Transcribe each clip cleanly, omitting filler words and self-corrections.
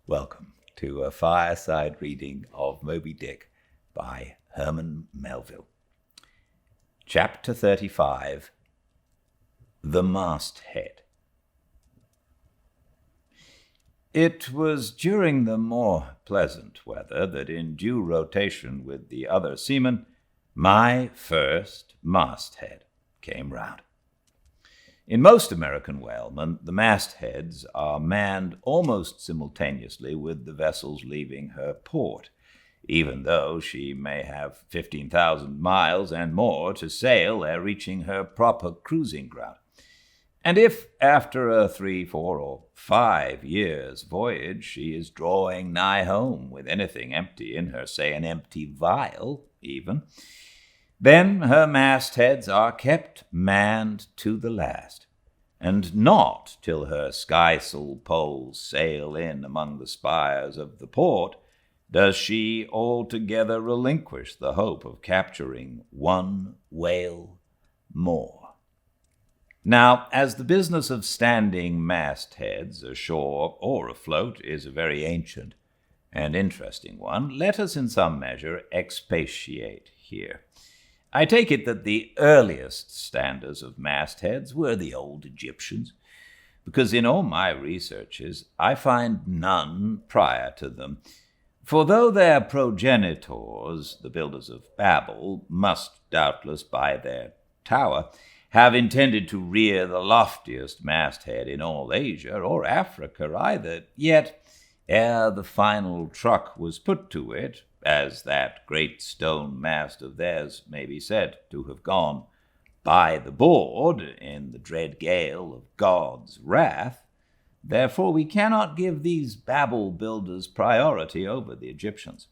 Welcome to a fireside reading of Moby Dick by Herman Melville. Chapter 35, The Masthead. It was during the more pleasant weather that, in due rotation with the other seamen, my first masthead came round. In most American whalemen, the mastheads are manned almost simultaneously with the vessel's leaving her port, even though she may have 15,000 miles and more to sail ere reaching her proper cruising ground. And if, after a 3, 4, or 5 years' voyage, she is drawing nigh home with anything empty in her, say an empty vial even, then her mastheads are kept manned to the last, and not till her skysail poles sail in among the spires of the port does she altogether relinquish the hope of capturing one whale more. Now, as the business of standing mastheads ashore or afloat is a very ancient and interesting one, let us in some measure expatiate here. I take it that the earliest standers of mastheads were the old Egyptians, because in all my researches I find none prior to them. For though their progenitors, the builders of Babel, must doubtless by their tower have intended to rear the loftiest masthead in all Asia or Africa either, yet ere the final truck was put to it, as that great stone mast of theirs may be said to have gone by the board in the dread gale of God's wrath, therefore we cannot give these Babel builders priority over the Egyptians.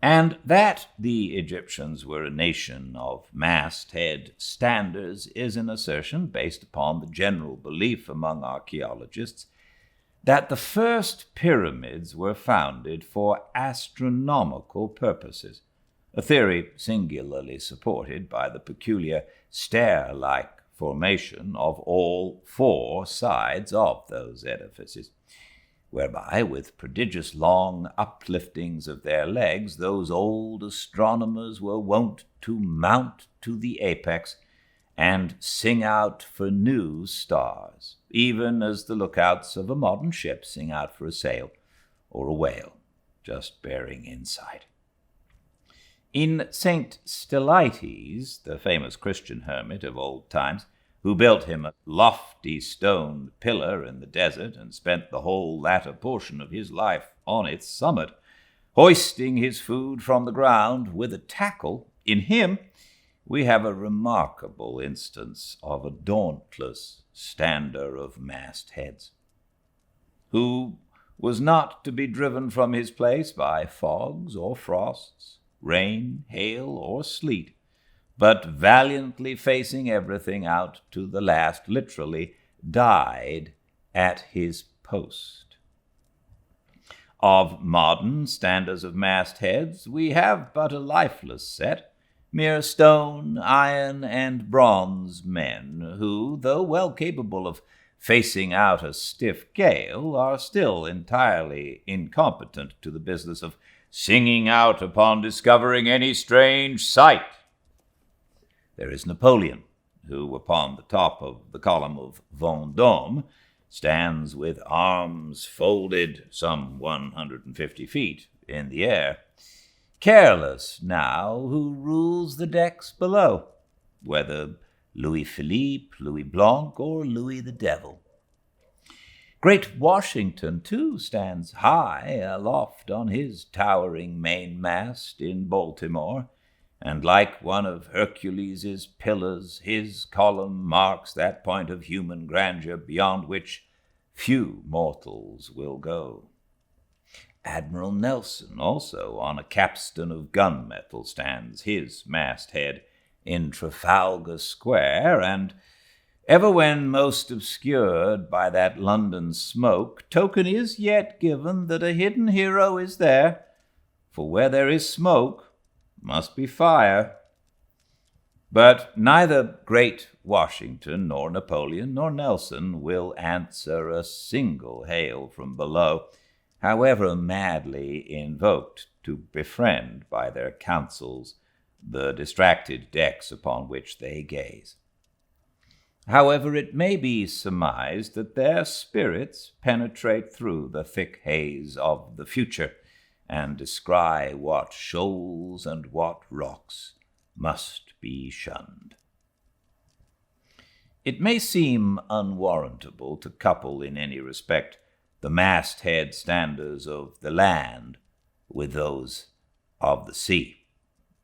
And that the Egyptians were a nation of masthead standers is an assertion based upon the general belief among archaeologists that the first pyramids were founded for astronomical purposes, a theory singularly supported by the peculiar stair-like formation of all 4 sides of those edifices, whereby, with prodigious long upliftings of their legs, those old astronomers were wont to mount to the apex and sing out for new stars, even as the lookouts of a modern ship sing out for a sail or a whale just bearing in sight. In St. Stylites, the famous Christian hermit of old times, who built him a lofty stone pillar in the desert and spent the whole latter portion of his life on its summit, hoisting his food from the ground with a tackle, in him we have a remarkable instance of a dauntless stander of mastheads, who was not to be driven from his place by fogs or frosts, rain, hail, or sleet, but valiantly facing everything out to the last, literally died at his post. Of modern standers of mastheads we have but a lifeless set, mere stone, iron, and bronze men, who, though well capable of facing out a stiff gale, are still entirely incompetent to the business of singing out upon discovering any strange sight. There is Napoleon, who upon the top of the column of Vendôme stands with arms folded some 150 feet in the air, careless now who rules the decks below, whether Louis Philippe, Louis Blanc, or Louis the Devil. Great Washington, too, stands high aloft on his towering mainmast in Baltimore, and like one of Hercules' pillars, his column marks that point of human grandeur beyond which few mortals will go. Admiral Nelson also on a capstan of gunmetal stands his masthead in Trafalgar Square, and ever when most obscured by that London smoke, token is yet given that a hidden hero is there, for where there is smoke must be fire. But neither great Washington, nor Napoleon, nor Nelson will answer a single hail from below, however madly invoked to befriend by their counsels the distracted decks upon which they gaze. However, it may be surmised that their spirits penetrate through the thick haze of the future, and descry what shoals and what rocks must be shunned. It may seem unwarrantable to couple in any respect the masthead standards of the land with those of the sea.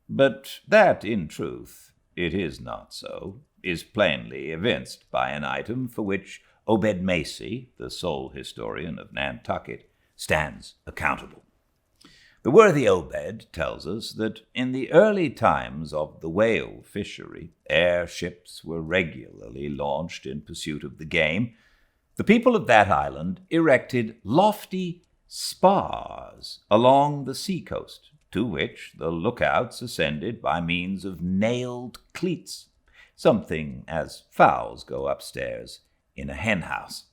But that, in truth, it is not so, is plainly evinced by an item for which Obed Macy, the sole historian of Nantucket, stands accountable. The worthy Obed tells us that in the early times of the whale fishery, ere ships were regularly launched in pursuit of the game, the people of that island erected lofty spars along the seacoast, to which the lookouts ascended by means of nailed cleats, something as fowls go upstairs in a henhouse.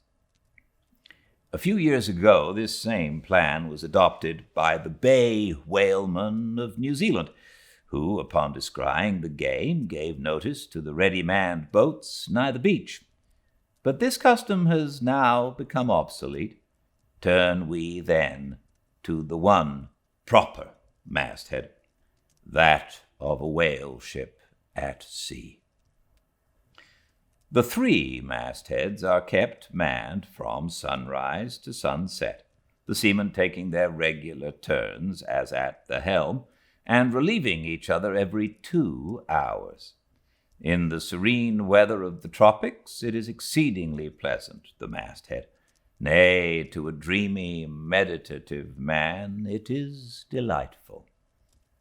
A few years ago, this same plan was adopted by the bay whalemen of New Zealand, who, upon descrying the game, gave notice to the ready-manned boats nigh the beach. But this custom has now become obsolete. Turn we, then, to the one proper masthead, that of a whale ship at sea. The 3 mastheads are kept manned from sunrise to sunset, the seamen taking their regular turns as at the helm, and relieving each other every 2 hours. In the serene weather of the tropics it is exceedingly pleasant, the masthead. Nay, to a dreamy, meditative man it is delightful.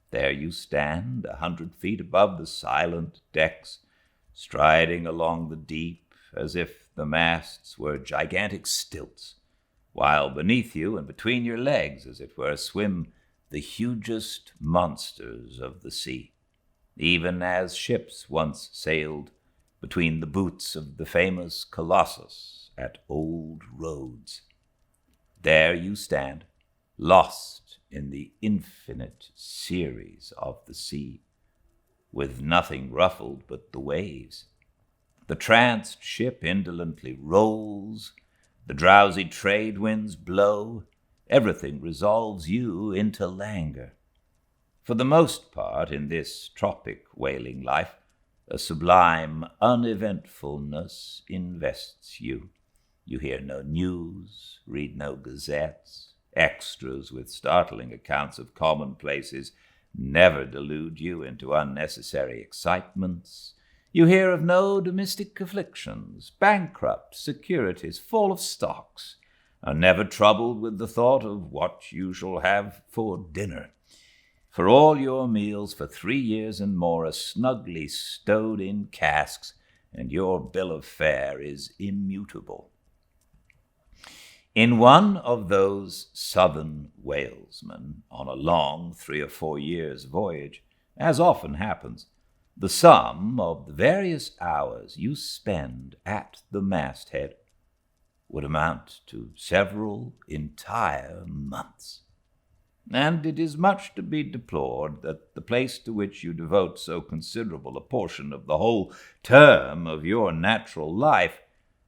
There you stand, 100 feet above the silent decks, striding along the deep as if the masts were gigantic stilts, while beneath you and between your legs, as it were, swim the hugest monsters of the sea, even as ships once sailed between the boots of the famous Colossus at Old Rhodes. There you stand, lost in the infinite series of the sea, with nothing ruffled but the waves. The tranced ship indolently rolls, the drowsy trade winds blow, everything resolves you into languor. For the most part in this tropic whaling life, a sublime uneventfulness invests you. You hear no news, read no gazettes, extras with startling accounts of commonplaces never delude you into unnecessary excitements. You hear of no domestic afflictions, bankrupt securities, full of stocks, are never troubled with the thought of what you shall have for dinner. For all your meals for 3 years and more are snugly stowed in casks, and your bill of fare is immutable. In one of those southern whalesmen, on a long 3 or 4 years' voyage, as often happens, the sum of the various hours you spend at the masthead would amount to several entire months. And it is much to be deplored that the place to which you devote so considerable a portion of the whole term of your natural life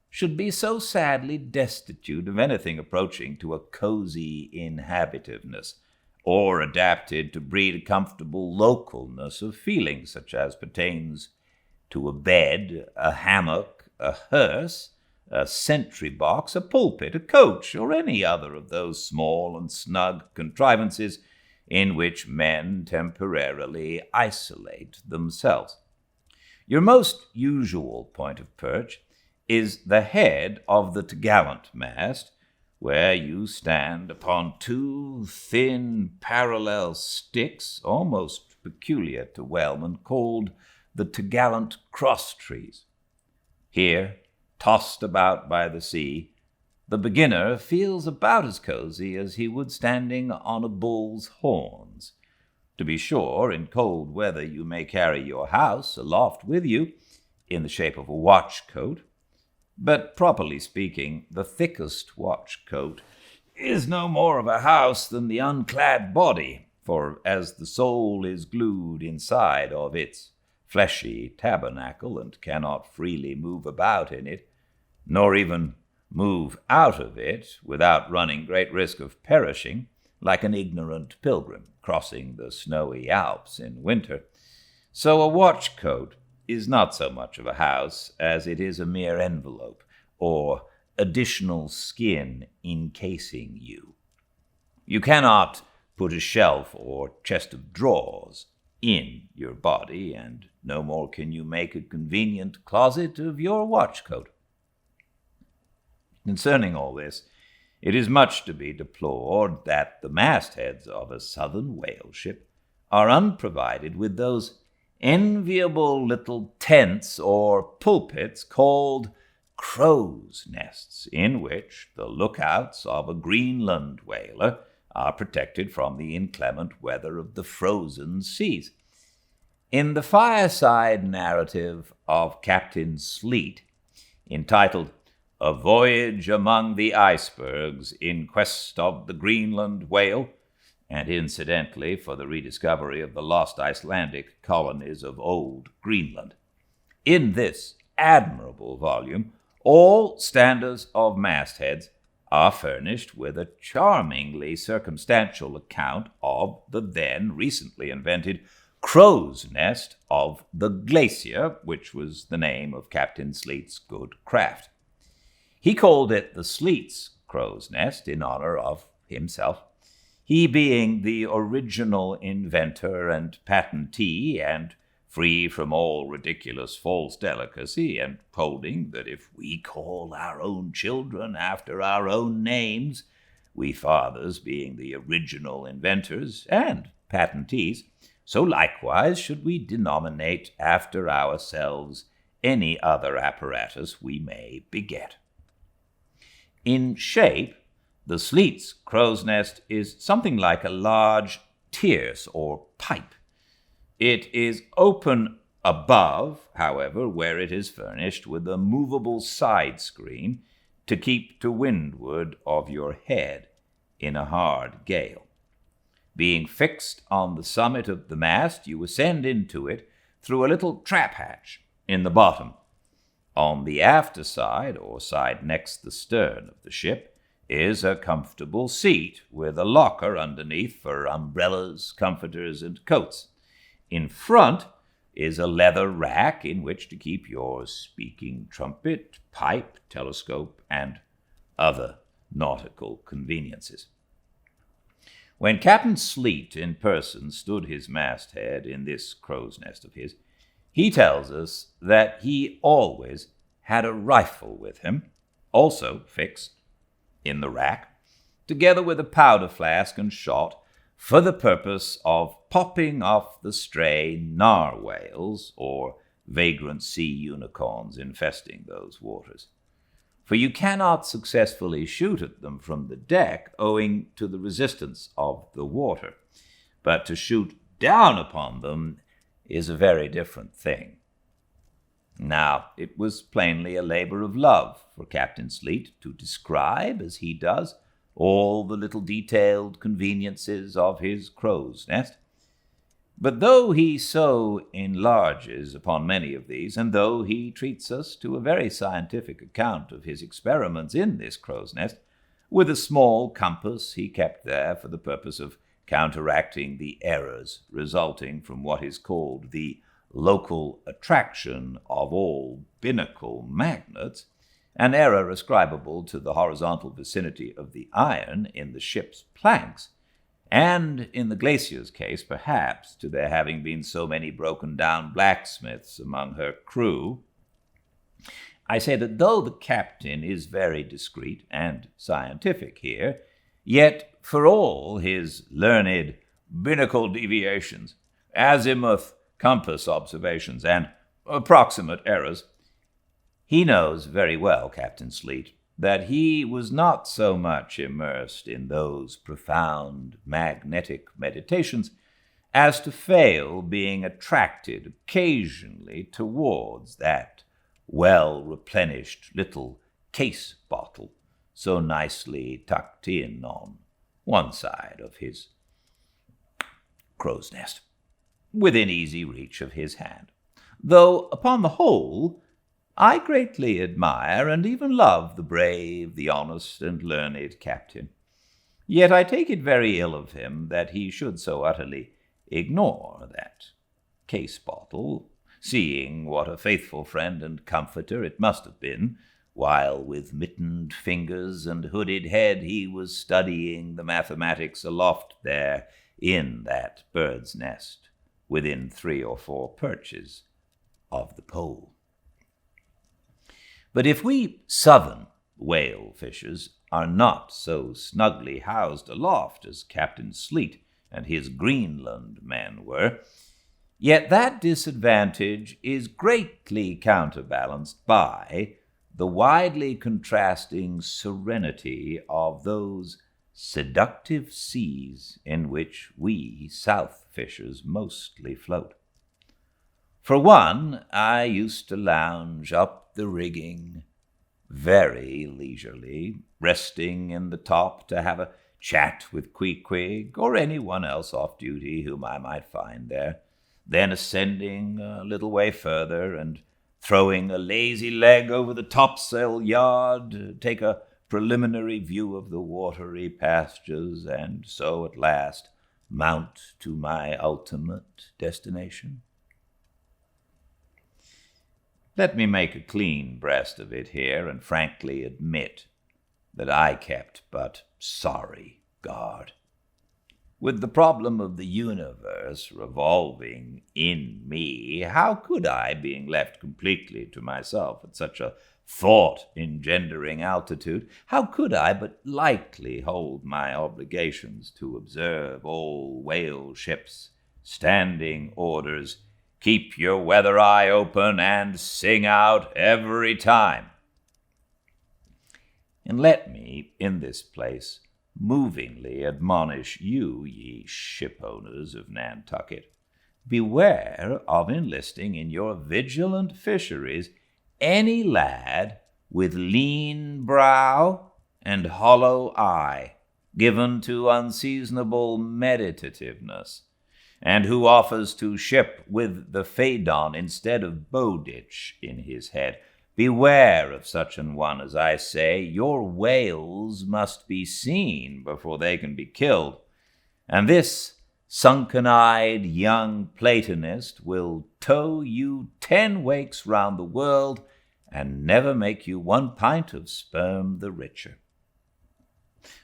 should be so sadly destitute of anything approaching to a cozy inhabitiveness, or adapted to breed a comfortable localness of feeling, such as pertains to a bed, a hammock, a hearse, a sentry box, a pulpit, a coach, or any other of those small and snug contrivances in which men temporarily isolate themselves. Your most usual point of perch is the head of the topgallant mast, where you stand upon 2 thin parallel sticks, almost peculiar to whalemen, called the topgallant cross-trees. Here, tossed about by the sea, the beginner feels about as cozy as he would standing on a bull's horns. To To be sure, in cold weather you may carry your house aloft with you, in the shape of a watch coat, but properly speaking, the thickest watch coat is no more of a house than the unclad body, for as the soul is glued inside of its fleshy tabernacle and cannot freely move about in it, nor even move out of it without running great risk of perishing, like an ignorant pilgrim crossing the snowy Alps in winter, so a watch coat is not so much of a house as it is a mere envelope or additional skin encasing you. You cannot put a shelf or chest of drawers in your body, and no more can you make a convenient closet of your watch coat. Concerning all this, it is much to be deplored that the mastheads of a southern whale ship are unprovided with those enviable little tents or pulpits called crow's nests, in which the lookouts of a Greenland whaler are protected from the inclement weather of the frozen seas. In the fireside narrative of Captain Sleet, entitled A Voyage Among the Icebergs in Quest of the Greenland Whale, and incidentally for the rediscovery of the lost Icelandic colonies of old Greenland. In this admirable volume, all standers of mastheads are furnished with a charmingly circumstantial account of the then recently invented crow's nest of the Glacier, which was the name of Captain Sleet's good craft. He called it the Sleet's crow's nest in honor of himself, he being the original inventor and patentee, and free from all ridiculous false delicacy, and holding that if we call our own children after our own names, we fathers being the original inventors and patentees, so likewise should we denominate after ourselves any other apparatus we may beget. In shape, the Sleet's crow's nest is something like a large tierce or pipe. It is open above, however, where it is furnished with a movable side screen to keep to windward of your head in a hard gale. Being fixed on the summit of the mast, you ascend into it through a little trap hatch in the bottom. On the after side, or side next the stern of the ship, is a comfortable seat with a locker underneath for umbrellas, comforters, and coats. In front is a leather rack in which to keep your speaking trumpet, pipe, telescope, and other nautical conveniences. When Captain Sleet in person stood his masthead in this crow's nest of his, he tells us that he always had a rifle with him, also fixed in the rack, together with a powder flask and shot, for the purpose of popping off the stray narwhales or vagrant sea unicorns infesting those waters. For you cannot successfully shoot at them from the deck owing to the resistance of the water, but to shoot down upon them is a very different thing. Now, it was plainly a labor of love for Captain Sleet to describe, as he does, all the little detailed conveniences of his crow's nest. But though he so enlarges upon many of these, and though he treats us to a very scientific account of his experiments in this crow's nest, with a small compass he kept there for the purpose of counteracting the errors resulting from what is called the local attraction of all binnacle magnets, an error ascribable to the horizontal vicinity of the iron in the ship's planks, and in the Glacier's case, perhaps, to there having been so many broken-down blacksmiths among her crew. I say that though the captain is very discreet and scientific here, yet for all his learned binnacle deviations, azimuth compass observations, and approximate errors, he knows very well, Captain Sleet, that he was not so much immersed in those profound magnetic meditations as to fail being attracted occasionally towards that well-replenished little case bottle so nicely tucked in on one side of his crow's nest, within easy reach of his hand. Though, upon the whole, I greatly admire and even love the brave, the honest, and learned captain. Yet I take it very ill of him that he should so utterly ignore that case bottle, seeing what a faithful friend and comforter it must have been, while with mittened fingers and hooded head he was studying the mathematics aloft there in that bird's nest, within 3 or 4 perches of the pole. But if we southern whale fishers are not so snugly housed aloft as Captain Sleet and his Greenland men were, yet that disadvantage is greatly counterbalanced by the widely contrasting serenity of those seductive seas in which we south fishers mostly float. For one, I used to lounge up the rigging very leisurely, resting in the top to have a chat with Queequeg or anyone else off duty whom I might find there, then ascending a little way further and throwing a lazy leg over the topsail yard to take a preliminary view of the watery pastures, and so at last mount to my ultimate destination. Let me make a clean breast of it here and frankly admit that I kept but sorry guard. With the problem of the universe revolving in me, how could I, being left completely to myself at such a thought-engendering altitude, how could I but lightly hold my obligations to observe all whale ships, standing orders, keep your weather eye open, and sing out every time? And let me, in this place, movingly admonish you, ye ship-owners of Nantucket, beware of enlisting in your vigilant fisheries any lad with lean brow and hollow eye, given to unseasonable meditativeness, and who offers to ship with the Phaedon instead of Bowditch in his head. Beware of such an one, as I say. Your whales must be seen before they can be killed, and this sunken-eyed young Platonist will tow you 10 wakes round the world and never make you 1 pint of sperm the richer.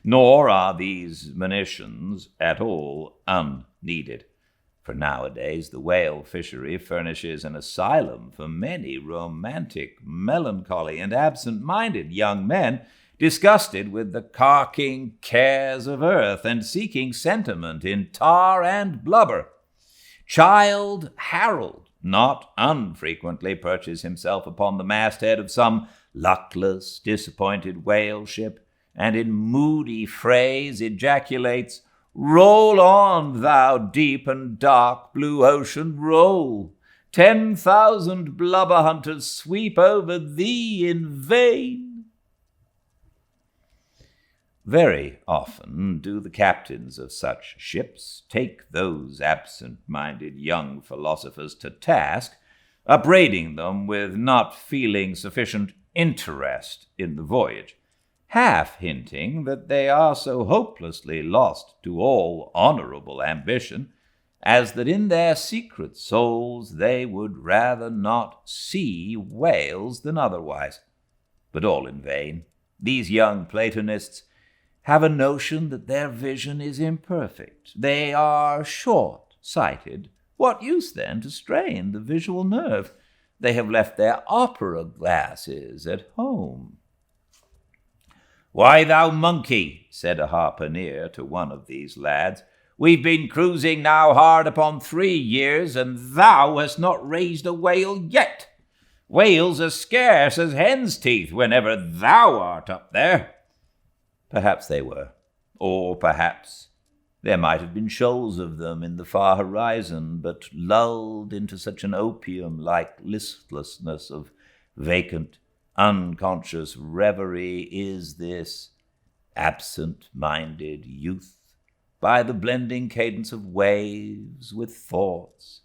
Nor are these monitions at all unneeded, for nowadays the whale fishery furnishes an asylum for many romantic, melancholy, and absent-minded young men disgusted with the carking cares of earth and seeking sentiment in tar and blubber. Childe Harold not unfrequently perches himself upon the masthead of some luckless, disappointed whale ship, and in moody phrase ejaculates, "Roll on, thou deep and dark blue ocean, roll. 10,000 blubber hunters sweep over thee in vain." Very often do the captains of such ships take those absent-minded young philosophers to task, upbraiding them with not feeling sufficient interest in the voyage, half hinting that they are so hopelessly lost to all honorable ambition as that in their secret souls they would rather not see whales than otherwise. But all in vain. These young Platonists have a notion that their vision is imperfect. They are short-sighted. What use, then, to strain the visual nerve? They have left their opera glasses at home. "Why, thou monkey," said a harpooner to one of these lads, "we've been cruising now hard upon 3 years, and thou hast not raised a whale yet. Whales are scarce as hen's teeth whenever thou art up there." Perhaps they were, or perhaps There might have been shoals of them in the far horizon, but lulled into such an opium-like listlessness of vacant, unconscious reverie is this absent-minded youth, by the blending cadence of waves with thoughts.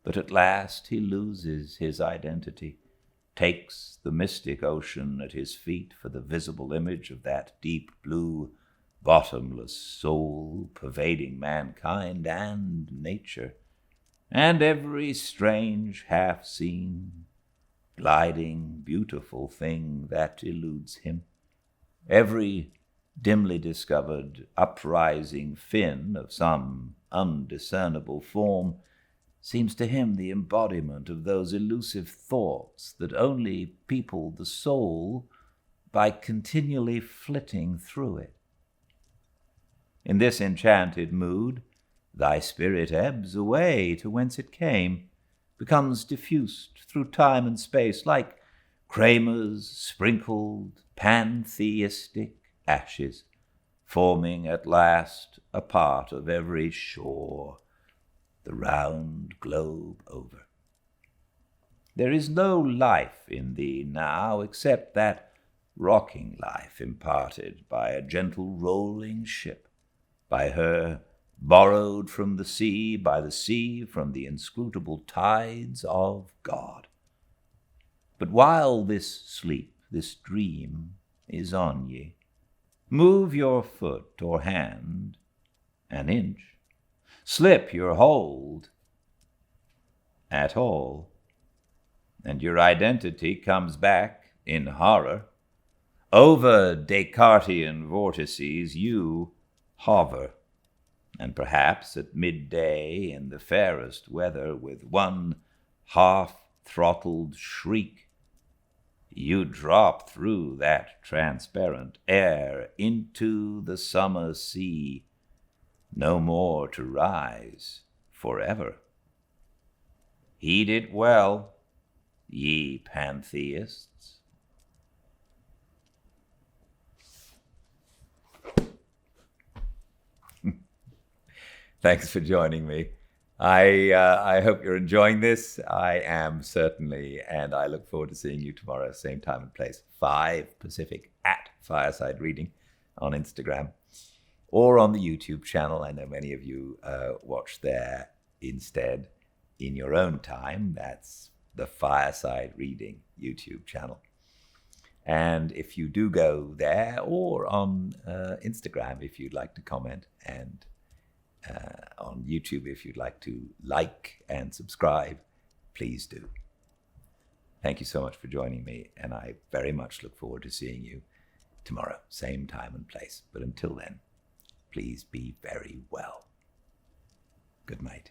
But at last he loses his identity, takes the mystic ocean at his feet for the visible image of that deep blue, bottomless soul pervading mankind and nature, and every strange half-seen, gliding, beautiful thing that eludes him, every dimly discovered uprising fin of some undiscernible form, seems to him the embodiment of those elusive thoughts that only people the soul by continually flitting through it. In this enchanted mood, thy spirit ebbs away to whence it came, becomes diffused through time and space like Kramer's sprinkled pantheistic ashes, forming at last a part of every shore the round globe over. There is no life in thee now except that rocking life imparted by a gentle rolling ship, by her borrowed from the sea, by the sea from the inscrutable tides of God. But while this sleep, this dream, is on ye, move your foot or hand an inch, slip your hold at all, and your identity comes back in horror. Over Descartian vortices you hover, and perhaps at midday in the fairest weather, with one half-throttled shriek, you drop through that transparent air into the summer sea, no more to rise forever. Heed it well, ye pantheists. Thanks for joining me. I hope you're enjoying this. I am certainly, and I look forward to seeing you tomorrow, same time and place, 5 Pacific, at Fireside Reading on Instagram, or on the YouTube channel. I know many of you watch there instead in your own time. That's the Fireside Reading YouTube channel. And if you do go there, or on Instagram if you'd like to comment, and on YouTube if you'd like to like and subscribe, please do. Thank you so much for joining me, and I very much look forward to seeing you tomorrow, same time and place. But until then, please be very well. Good night.